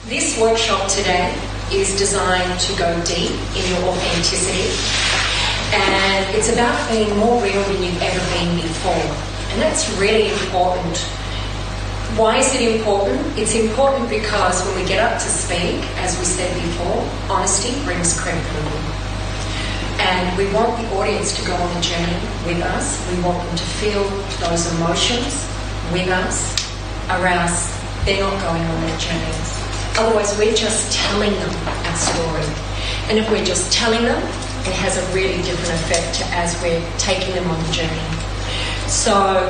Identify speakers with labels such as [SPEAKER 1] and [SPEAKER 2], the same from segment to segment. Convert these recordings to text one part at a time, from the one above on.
[SPEAKER 1] This workshop today is designed to go deep in your authenticity, and it's about being more real than you've ever been before. And that's really important. Why is it important? It's important because when we get up to speak, as we said before, honesty brings credibility. And we want the audience to go on the journey with us. We want them to feel those emotions with us, or else they're not going on their journeys. Otherwise, we're just telling them our story. And if we're just telling them, it has a really different effect to as we're taking them on the journey. So,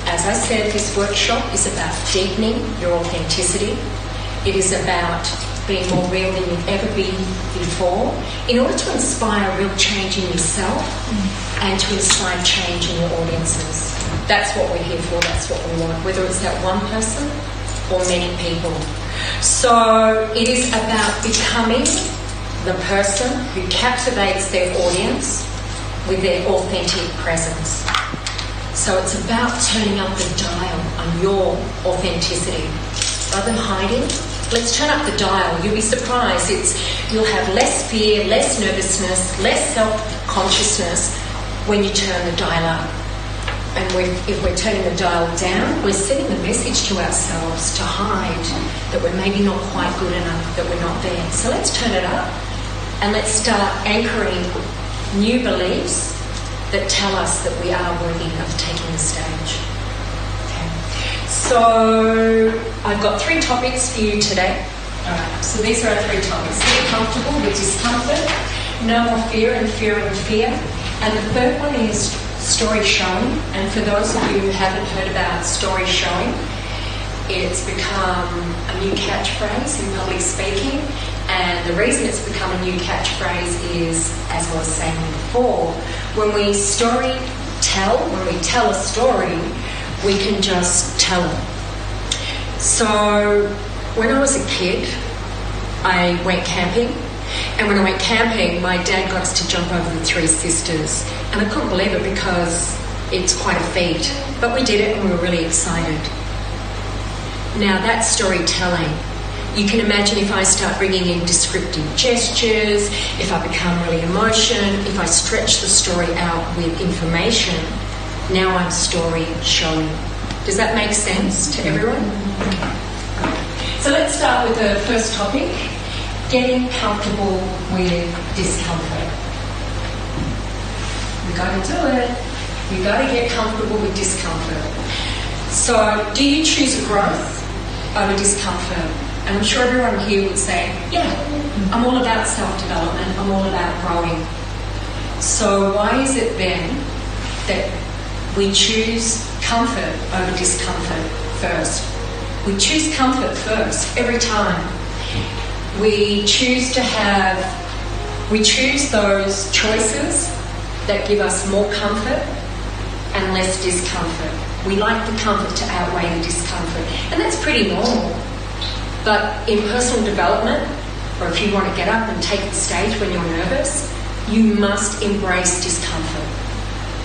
[SPEAKER 1] as I said, this workshop is about deepening your authenticity. It is about being more real than you've ever been before in order to inspire real change in yourself and to inspire change in your audiences. That's what we're here for, that's what we want, whether it's that one person or many people. So it is about becoming the person who captivates their audience with their authentic presence. So it's about turning up the dial on your authenticity. Rather than hiding, let's turn up the dial. You'll be surprised. You'll have less fear, less nervousness, less self-consciousness when you turn the dial up. And if we're turning the dial down, we're sending the message to ourselves to hide that we're maybe not quite good enough, that we're not there. So let's turn it up and let's start anchoring new beliefs that tell us that we are worthy of taking the stage. Okay. So I've got 3 topics for you today. Alright, so these are our 3 topics. Get comfortable with discomfort, no more fear and fear and fear. And the third one is story showing. And for those of you who haven't heard about story showing, it's become a new catchphrase in public speaking. And the reason it's become a new catchphrase is, as I was saying before, when we tell a story, we can just tell it. So when I was a kid, I went camping. And when I went camping, my dad got us to jump over the 3 sisters. And I couldn't believe it because it's quite a feat. But we did it and we were really excited. Now that's storytelling. You can imagine if I start bringing in descriptive gestures, if I become really emotional, if I stretch the story out with information, now I'm story showing. Does that make sense to everyone? Okay. So let's start with the first topic. Getting comfortable with discomfort. We've got to do it. You've got to get comfortable with discomfort. So, do you choose growth over discomfort? And I'm sure everyone here would say, yeah, I'm all about self-development. I'm all about growing. So why is it then that we choose comfort over discomfort first? We choose comfort first every time. We choose those choices that give us more comfort and less discomfort. We like the comfort to outweigh the discomfort. And that's pretty normal. But in personal development, or if you want to get up and take the stage when you're nervous, you must embrace discomfort.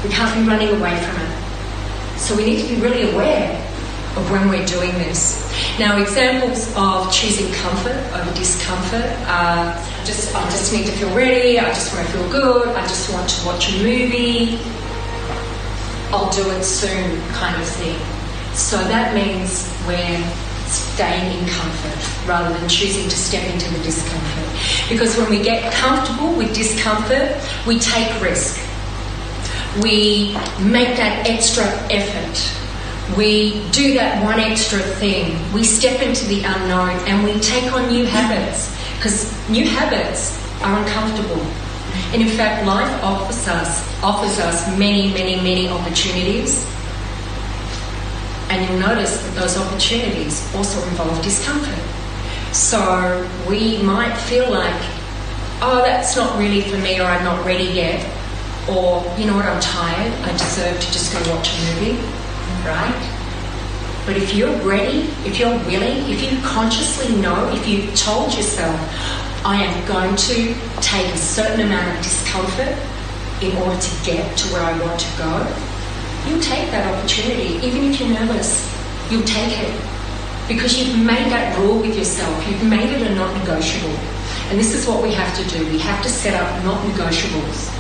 [SPEAKER 1] We can't be running away from it. So we need to be really aware of when we're doing this. Now, examples of choosing comfort over discomfort are I just need to feel ready, I just want to feel good, I just want to watch a movie, I'll do it soon kind of thing. So that means we're staying in comfort rather than choosing to step into the discomfort. Because when we get comfortable with discomfort, we take risk. We make that extra effort. We do that one extra thing. We step into the unknown and we take on new habits, because new habits are uncomfortable. And in fact, life offers us many, many, many opportunities. And you'll notice that those opportunities also involve discomfort. So we might feel like, oh, that's not really for me, or I'm not ready yet. Or, you know what, I'm tired, I deserve to just go watch a movie. Right? But if you're ready, if you're willing, if you consciously know, if you've told yourself, I am going to take a certain amount of discomfort in order to get to where I want to go, you'll take that opportunity. Even if you're nervous, you'll take it. because you've made that rule with yourself. You've made it a not-negotiable. And this is what we have to do. We have to set up not-negotiables.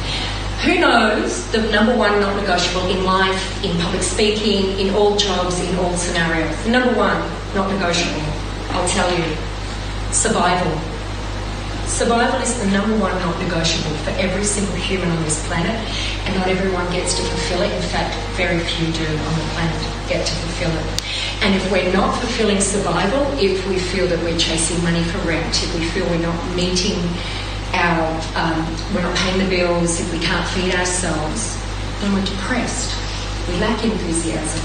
[SPEAKER 1] Who knows the number one not-negotiable in life, in public speaking, in all jobs, in all scenarios? The number one not-negotiable, I'll tell you, survival. Survival is the number one not-negotiable for every single human on this planet, and not everyone gets to fulfill it. In fact, very few do on the planet get to fulfill it. And if we're not fulfilling survival, if we feel that we're chasing money for rent, if we feel we're not meeting we're not paying the bills, if we can't feed ourselves, then we're depressed. We lack enthusiasm.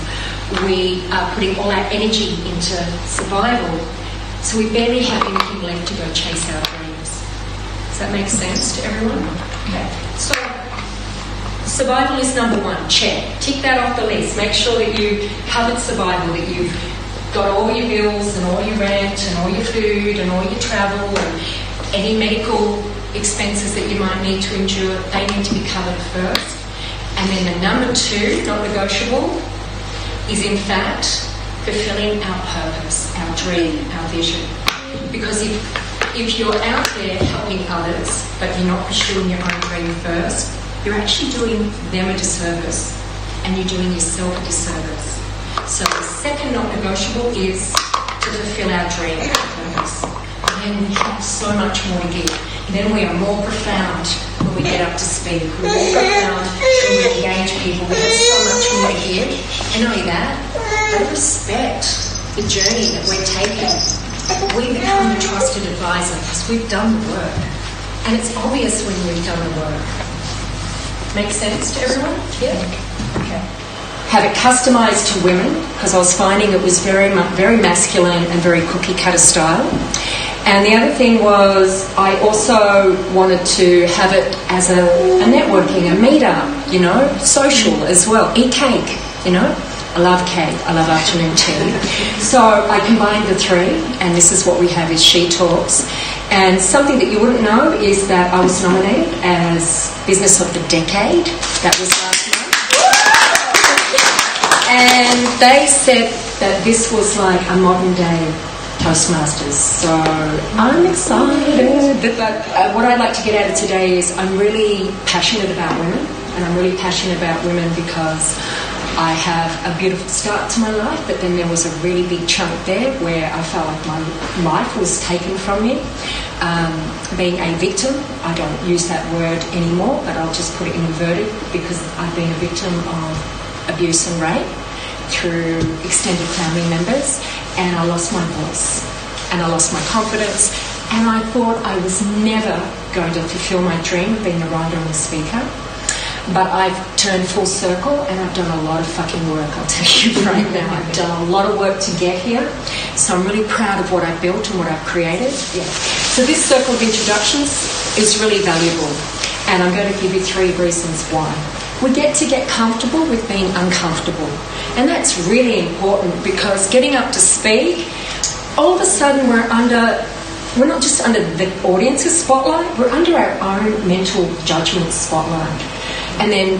[SPEAKER 1] We are putting all our energy into survival, so we barely have anything left to go chase our dreams. Does that make sense to everyone? Okay. So, survival is number one. Check. Tick that off the list. Make sure that you covered survival, that you've got all your bills and all your rent and all your food and all your travel and any medical expenses that you might need to endure. They need to be covered first. And then the number two, not negotiable, is in fact fulfilling our purpose, our dream, our vision. Because if you're out there helping others, but you're not pursuing your own dream first, you're actually doing them a disservice, and you're doing yourself a disservice. So the second not negotiable is to fulfill our dream, our purpose. And then we have so much more to give. And then we are more profound when we get up to speak. We're more profound when we engage people. We have so much more to give. And not only that, they respect the journey that we're taking. We become a trusted advisor because we've done the work. And it's obvious when we've done the work. Make sense to everyone? Yeah? Okay. Have it customised to women, because I was finding it was very masculine and very cookie cutter style. And the other thing was I also wanted to have it as a networking, a meetup, you know, social as well. Eat cake, you know. I love cake. I love afternoon tea. So I combined the three, and this is what we have is She Talks. And something that you wouldn't know is that I was nominated as Business of the Decade. That was last month. And they said that this was like a modern day Toastmasters. So I'm excited. But what I'd like to get out of today is I'm really passionate about women. And I'm really passionate about women because I have a beautiful start to my life, but then there was a really big chunk there where I felt like my life was taken from me. Being a victim, I don't use that word anymore, but I'll just put it in inverted because I've been a victim of abuse and rape through extended family members, and I lost my voice and I lost my confidence, and I thought I was never going to fulfill my dream of being a writer and a speaker. But I've turned full circle and I've done a lot of fucking work, I'll tell you right now. I've done a lot of work to get here. So I'm really proud of what I've built and what I've created. Yeah. So this circle of introductions is really valuable. And I'm going to give you 3 reasons why. We get to get comfortable with being uncomfortable. And that's really important because getting up to speak, all of a sudden we're not just under the audience's spotlight, we're under our own mental judgment spotlight. And then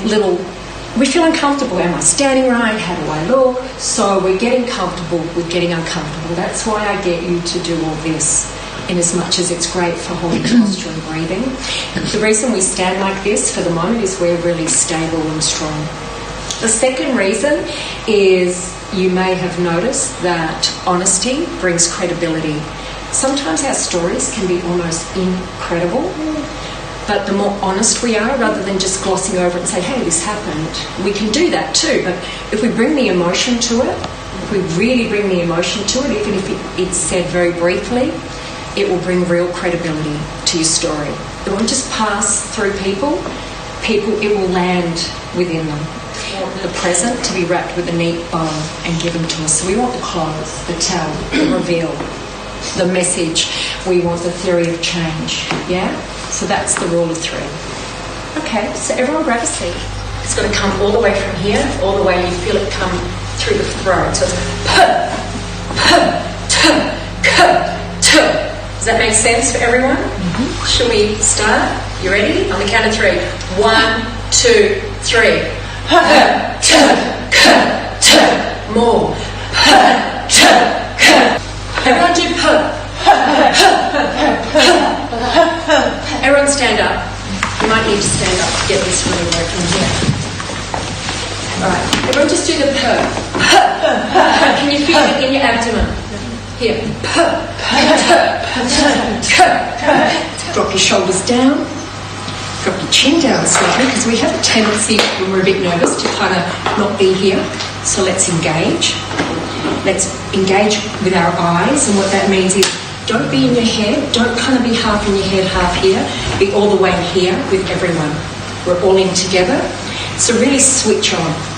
[SPEAKER 1] we feel uncomfortable. Am I standing right? How do I look? So we're getting comfortable with getting uncomfortable. That's why I get you to do all this, in as much as it's great for holding posture and breathing. The reason we stand like this for the moment is we're really stable and strong. The second reason is you may have noticed that honesty brings credibility. Sometimes our stories can be almost incredible. But the more honest we are, rather than just glossing over it and say, hey, this happened, we can do that too. But if we bring the emotion to it, if we really bring the emotion to it, even if it's said very briefly, it will bring real credibility to your story. It won't just pass through people, it will land within them. The present to be wrapped with a neat bow and given to us. So we want the close, the tell, the reveal, the message. We want the theory of change, yeah? So that's the rule of 3. Okay, so everyone grab a seat. It's going to come all the way from here, all the way you feel it come through the throat. So it's Does that make sense for everyone? Mm-hmm. Should we start? You ready? On the count of 3. 1, 2, 3. More. Everyone just do the purr. Can you feel it in your abdomen? Here. Drop your shoulders down. Drop your chin down slightly, because we have a tendency when we're a bit nervous to kind of not be here. So let's engage. Let's engage with our eyes, and what that means is don't be in your head. Don't kind of be half in your head, half here. Be all the way here with everyone. We're all in together. So really switch on.